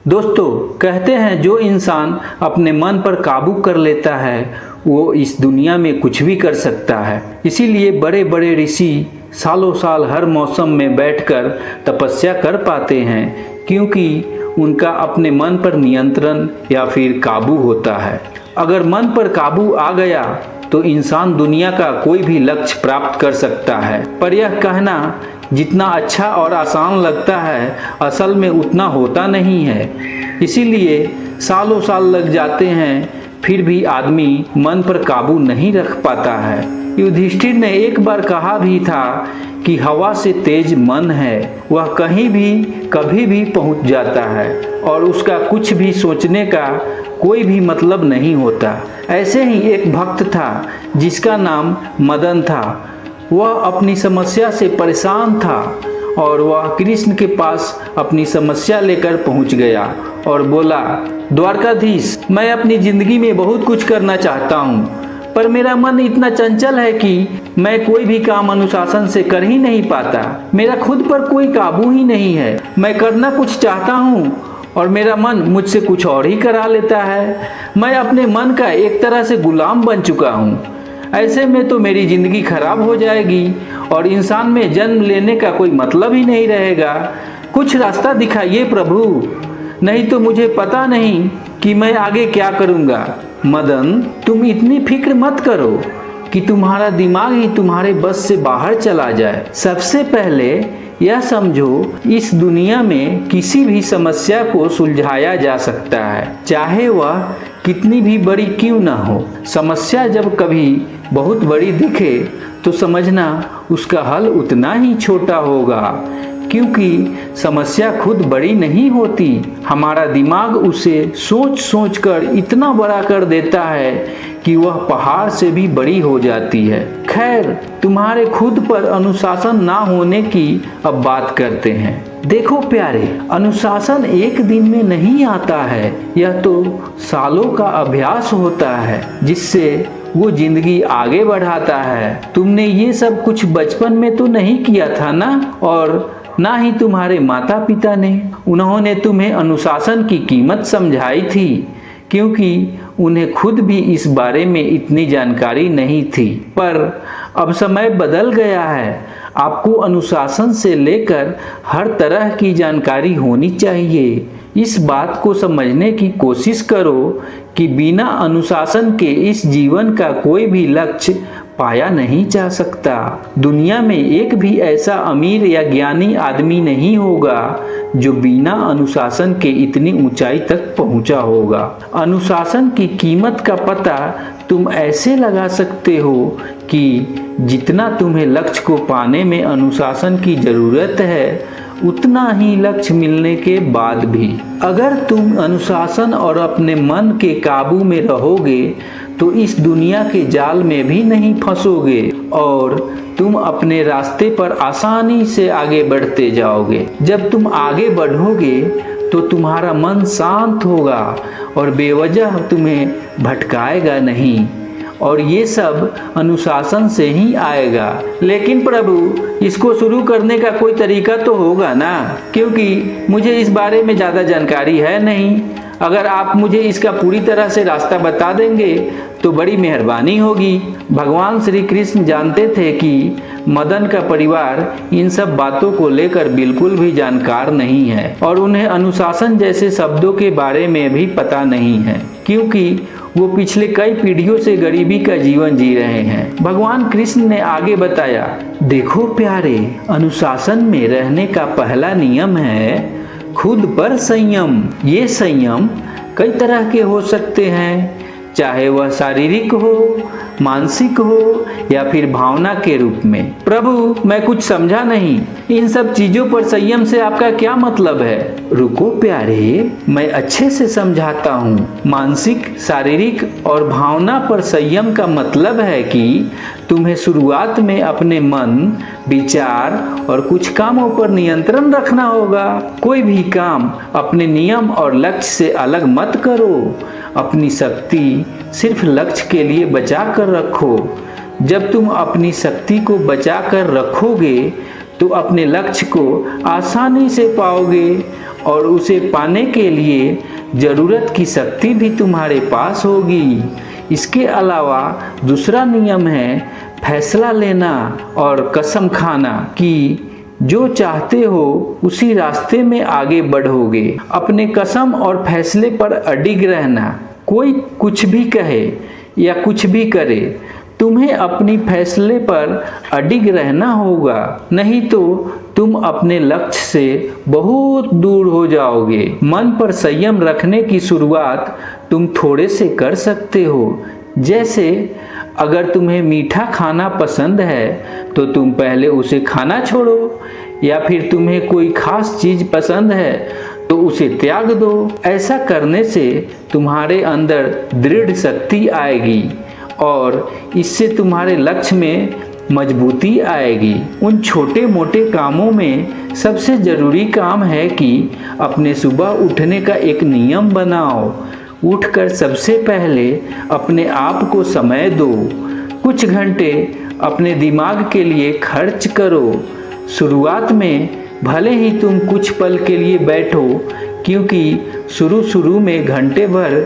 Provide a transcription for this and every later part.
दोस्तों, कहते हैं जो इंसान अपने मन पर काबू कर लेता है वो इस दुनिया में कुछ भी कर सकता है। इसीलिए बड़े बड़े ऋषि सालों साल हर मौसम में बैठकर तपस्या कर पाते हैं, क्योंकि उनका अपने मन पर नियंत्रण या फिर काबू होता है। अगर मन पर काबू आ गया तो इंसान दुनिया का कोई भी लक्ष्य प्राप्त कर सकता है। पर यह कहना जितना अच्छा और आसान लगता है, असल में उतना होता नहीं है। इसीलिए सालों साल लग जाते हैं, फिर भी आदमी मन पर काबू नहीं रख पाता है। युधिष्ठिर ने एक बार कहा भी था कि हवा से तेज मन है, वह कहीं भी कभी भी पहुंच जाता है और उसका कुछ भी सोचने का कोई भी मतलब नहीं होता। ऐसे ही एक भक्त था जिसका नाम मदन था। वह अपनी समस्या से परेशान था और वह कृष्ण के पास अपनी समस्या लेकर पहुंच गया और बोला, द्वारकाधीश, मैं अपनी जिंदगी में बहुत कुछ करना चाहता हूं, पर मेरा मन इतना चंचल है कि मैं कोई भी काम अनुशासन से कर ही नहीं पाता। मेरा खुद पर कोई काबू ही नहीं है। मैं करना कुछ चाहता हूं और मेरा मन मुझसे कुछ और ही करा लेता है। मैं अपने मन का एक तरह से गुलाम बन चुका हूं। ऐसे में तो मेरी ज़िंदगी खराब हो जाएगी और इंसान में जन्म लेने का कोई मतलब ही नहीं रहेगा। कुछ रास्ता दिखाइए प्रभु, नहीं तो मुझे पता नहीं कि मैं आगे क्या करूँगा। मदन, तुम इतनी फिक्र मत करो कि तुम्हारा दिमाग ही तुम्हारे बस से बाहर चला जाए। सबसे पहले यह समझो, इस दुनिया में किसी भी समस्या को सुलझाया जा सकता है, चाहे वह कितनी भी बड़ी क्यों ना हो। समस्या जब कभी बहुत बड़ी दिखे तो समझना उसका हल उतना ही छोटा होगा, क्योंकि समस्या खुद बड़ी नहीं होती। हमारा दिमाग उसे सोच सोच कर इतना बड़ा कर देता है कि वह पहाड़ से भी बड़ी हो जाती है। खैर, तुम्हारे खुद पर अनुशासन ना होने की अब बात करते हैं। देखो प्यारे, अनुशासन एक दिन में नहीं आता है, यह तो सालों का अभ्यास होता है जिससे वो जिंदगी आगे बढ़ाता है। तुमने ये सब कुछ बचपन में तो नहीं किया था ना, और ना ही तुम्हारे माता पिता ने। उन्होंने तुम्हें अनुशासन की कीमत समझाई थी, क्योंकि उन्हें खुद भी इस बारे में इतनी जानकारी नहीं थी। पर अब समय बदल गया है। आपको अनुशासन से लेकर हर तरह की जानकारी होनी चाहिए। इस बात को समझने की कोशिश करो कि बिना अनुशासन के इस जीवन का कोई भी लक्ष्य पाया नहीं जा सकता। दुनिया में एक भी ऐसा अमीर या ज्ञानी आदमी नहीं होगा जो बिना अनुशासन के इतनी ऊंचाई तक पहुंचा होगा। अनुशासन की कीमत का पता तुम ऐसे लगा सकते हो कि जितना तुम्हें लक्ष्य को पाने में अनुशासन की जरूरत है, उतना ही लक्ष्य मिलने के बाद भी। अगर तुम अनुशासन और अपने मन के काबू में रहोगे तो इस दुनिया के जाल में भी नहीं फंसोगे और तुम अपने रास्ते पर आसानी से आगे बढ़ते जाओगे। जब तुम आगे बढ़ोगे तो तुम्हारा मन शांत होगा और बेवजह तुम्हें भटकाएगा नहीं, और ये सब अनुशासन से ही आएगा। लेकिन प्रभु, इसको शुरू करने का कोई तरीका तो होगा ना, क्योंकि मुझे इस बारे में ज़्यादा जानकारी है नहीं। अगर आप मुझे इसका पूरी तरह से रास्ता बता देंगे तो बड़ी मेहरबानी होगी। भगवान श्री कृष्ण जानते थे कि मदन का परिवार इन सब बातों को लेकर बिल्कुल भी जानकार नहीं है और उन्हें अनुशासन जैसे शब्दों के बारे में भी पता नहीं है, क्योंकि वो पिछले कई पीढ़ियों से गरीबी का जीवन जी रहे हैं। भगवान कृष्ण ने आगे बताया, देखो प्यारे, अनुशासन में रहने का पहला नियम है खुद पर संयम। ये संयम कई तरह के हो सकते हैं, चाहे वह शारीरिक हो, मानसिक हो या फिर भावना के रूप में। प्रभु, मैं कुछ समझा नहीं, इन सब चीजों पर संयम से आपका क्या मतलब है? रुको प्यारे, मैं अच्छे से समझाता हूँ। मानसिक, शारीरिक और भावना पर संयम का मतलब है कि तुम्हें शुरुआत में अपने मन, विचार और कुछ कामों पर नियंत्रण रखना होगा। कोई भी काम अपने नियम और लक्ष्य से अलग मत करो। अपनी शक्ति सिर्फ लक्ष्य के लिए बचा कर रखो। जब तुम अपनी शक्ति को बचा कर रखोगे तो अपने लक्ष्य को आसानी से पाओगे और उसे पाने के लिए ज़रूरत की शक्ति भी तुम्हारे पास होगी। इसके अलावा दूसरा नियम है फैसला लेना और कसम खाना कि जो चाहते हो उसी रास्ते में आगे बढ़ोगे। अपने कसम और फैसले पर अडिग रहना। कोई कुछ भी कहे या कुछ भी करे, तुम्हें अपनी फैसले पर अडिग रहना होगा, नहीं तो तुम अपने लक्ष्य से बहुत दूर हो जाओगे। मन पर संयम रखने की शुरुआत तुम थोड़े से कर सकते हो। जैसे अगर तुम्हें मीठा खाना पसंद है तो तुम पहले उसे खाना छोड़ो, या फिर तुम्हें कोई खास चीज़ पसंद है तो उसे त्याग दो। ऐसा करने से तुम्हारे अंदर दृढ़ शक्ति आएगी और इससे तुम्हारे लक्ष्य में मजबूती आएगी। उन छोटे मोटे कामों में सबसे ज़रूरी काम है कि अपने सुबह उठने का एक नियम बनाओ। उठकर सबसे पहले अपने आप को समय दो। कुछ घंटे अपने दिमाग के लिए खर्च करो। शुरुआत में भले ही तुम कुछ पल के लिए बैठो, क्योंकि शुरू में घंटे भर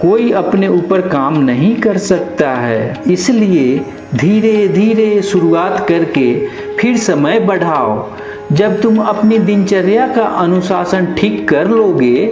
कोई अपने ऊपर काम नहीं कर सकता है। इसलिए धीरे धीरे शुरुआत करके फिर समय बढ़ाओ। जब तुम अपनी दिनचर्या का अनुशासन ठीक कर लोगे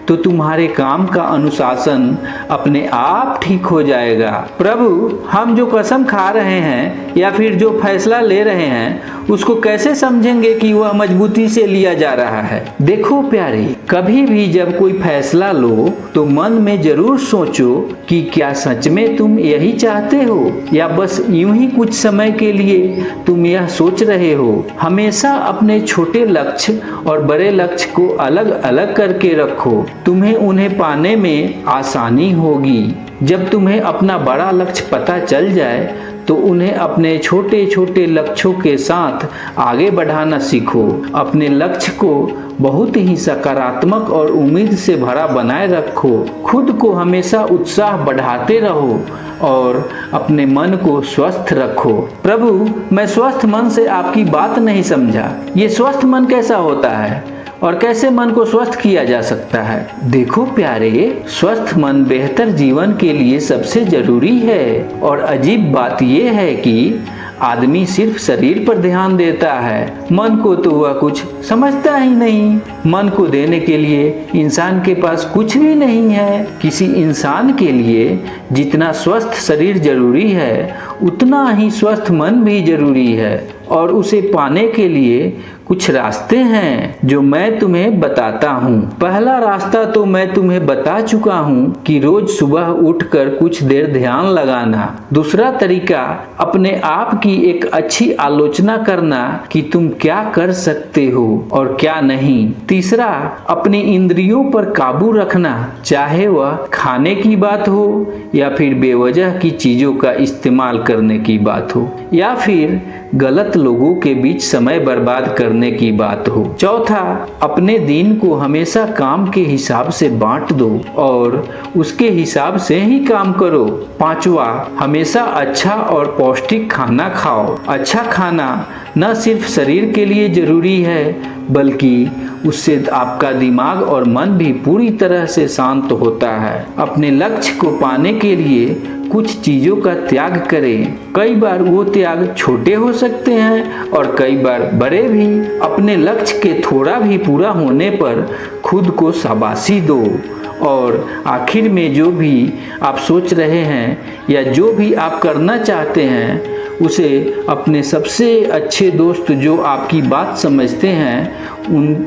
तो तुम्हारे काम का अनुशासन अपने आप ठीक हो जाएगा। प्रभु, हम जो कसम खा रहे हैं या फिर जो फैसला ले रहे हैं उसको कैसे समझेंगे कि वह मजबूती से लिया जा रहा है? देखो प्यारे, कभी भी जब कोई फैसला लो तो मन में जरूर सोचो कि क्या सच में तुम यही चाहते हो या बस यूं ही कुछ समय के लिए तुम यह सोच रहे हो। हमेशा अपने छोटे लक्ष्य और बड़े लक्ष्य को अलग अलग करके रखो। तुम्हें उन्हें पाने में आसानी होगी। जब तुम्हें अपना बड़ा लक्ष्य पता चल जाए तो उन्हें अपने छोटे छोटे लक्ष्यों के साथ आगे बढ़ाना सीखो। अपने लक्ष्य को बहुत ही सकारात्मक और उम्मीद से भरा बनाए रखो। खुद को हमेशा उत्साह बढ़ाते रहो और अपने मन को स्वस्थ रखो। प्रभु, मैं स्वस्थ मन से आपकी बात नहीं समझा। ये स्वस्थ मन कैसा होता है और कैसे मन को स्वस्थ किया जा सकता है? देखो प्यारे, स्वस्थ मन बेहतर जीवन के लिए सबसे जरूरी है। और अजीब बात यह है कि आदमी सिर्फ शरीर पर ध्यान देता है, मन को तो वह कुछ समझता ही नहीं। मन को देने के लिए इंसान के पास कुछ भी नहीं है। किसी इंसान के लिए जितना स्वस्थ शरीर जरूरी है उतना ही स्वस्थ मन भी जरूरी है, और उसे पाने के लिए कुछ रास्ते हैं जो मैं तुम्हें बताता हूँ। पहला रास्ता तो मैं तुम्हें बता चुका हूँ कि रोज सुबह उठकर कुछ देर ध्यान लगाना। दूसरा तरीका, अपने आप की एक अच्छी आलोचना करना कि तुम क्या कर सकते हो और क्या नहीं। तीसरा, अपनी इंद्रियों पर काबू रखना, चाहे वह खाने की बात हो या फिर बेवजह की चीजों का इस्तेमाल करने की बात हो या फिर गलत लोगों के बीच समय बर्बाद करने की बात हो। चौथा, अपने दिन को हमेशा काम के हिसाब से बांट दो और उसके हिसाब से ही काम करो। पांचवा, हमेशा अच्छा और पौष्टिक खाना खाओ। अच्छा खाना न सिर्फ शरीर के लिए जरूरी है बल्कि उससे आपका दिमाग और मन भी पूरी तरह से शांत होता है। अपने लक्ष्य को पाने के लिए कुछ चीज़ों का त्याग करें। कई बार वो त्याग छोटे हो सकते हैं और कई बार बड़े भी। अपने लक्ष्य के थोड़ा भी पूरा होने पर खुद को शाबाशी दो। और आखिर में जो भी आप सोच रहे हैं या जो भी आप करना चाहते हैं उसे अपने सबसे अच्छे दोस्त जो आपकी बात समझते हैं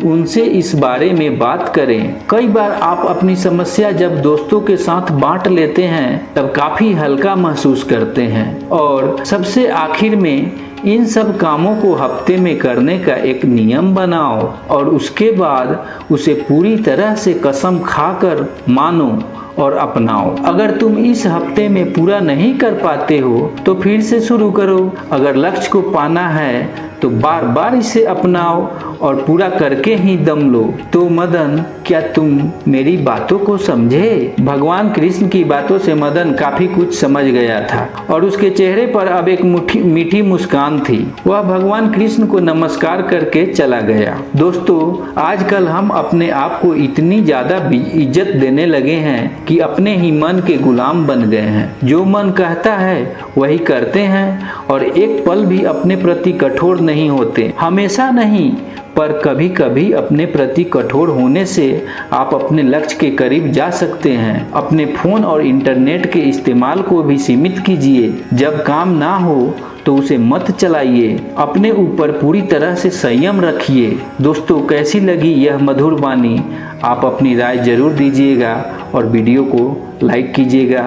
उनसे इस बारे में बात करें। कई बार आप अपनी समस्या जब दोस्तों के साथ बांट लेते हैं तब काफ़ी हल्का महसूस करते हैं। और सबसे आखिर में इन सब कामों को हफ्ते में करने का एक नियम बनाओ और उसके बाद उसे पूरी तरह से कसम खाकर मानो और अपनाओ। अगर तुम इस हफ्ते में पूरा नहीं कर पाते हो तो फिर से शुरू करो। अगर लक्ष्य को पाना है तो बार बार इसे अपनाओ और पूरा करके ही दम लो। तो मदन, क्या तुम मेरी बातों को समझे? भगवान कृष्ण की बातों से मदन काफी कुछ समझ गया था और उसके चेहरे पर अब एक मीठी मुस्कान थी। वह भगवान कृष्ण को नमस्कार करके चला गया। दोस्तों, आजकल हम अपने आप को इतनी ज्यादा इज्जत देने लगे हैं कि अपने ही मन के गुलाम बन गए हैं। जो मन कहता है वही करते हैं और एक पल भी अपने प्रति कठोर नहीं होते। हमेशा नहीं, पर कभी कभी अपने प्रति कठोर होने से आप अपने लक्ष्य के करीब जा सकते हैं। अपने फोन और इंटरनेट के इस्तेमाल को भी सीमित कीजिए। जब काम ना हो तो उसे मत चलाइए। अपने ऊपर पूरी तरह से संयम रखिए। दोस्तों, कैसी लगी यह मधुर वाणी? आप अपनी राय जरूर दीजिएगा और वीडियो को लाइक कीजिएगा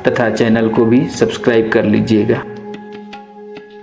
तथा चैनल को भी सब्सक्राइब कर लीजिएगा।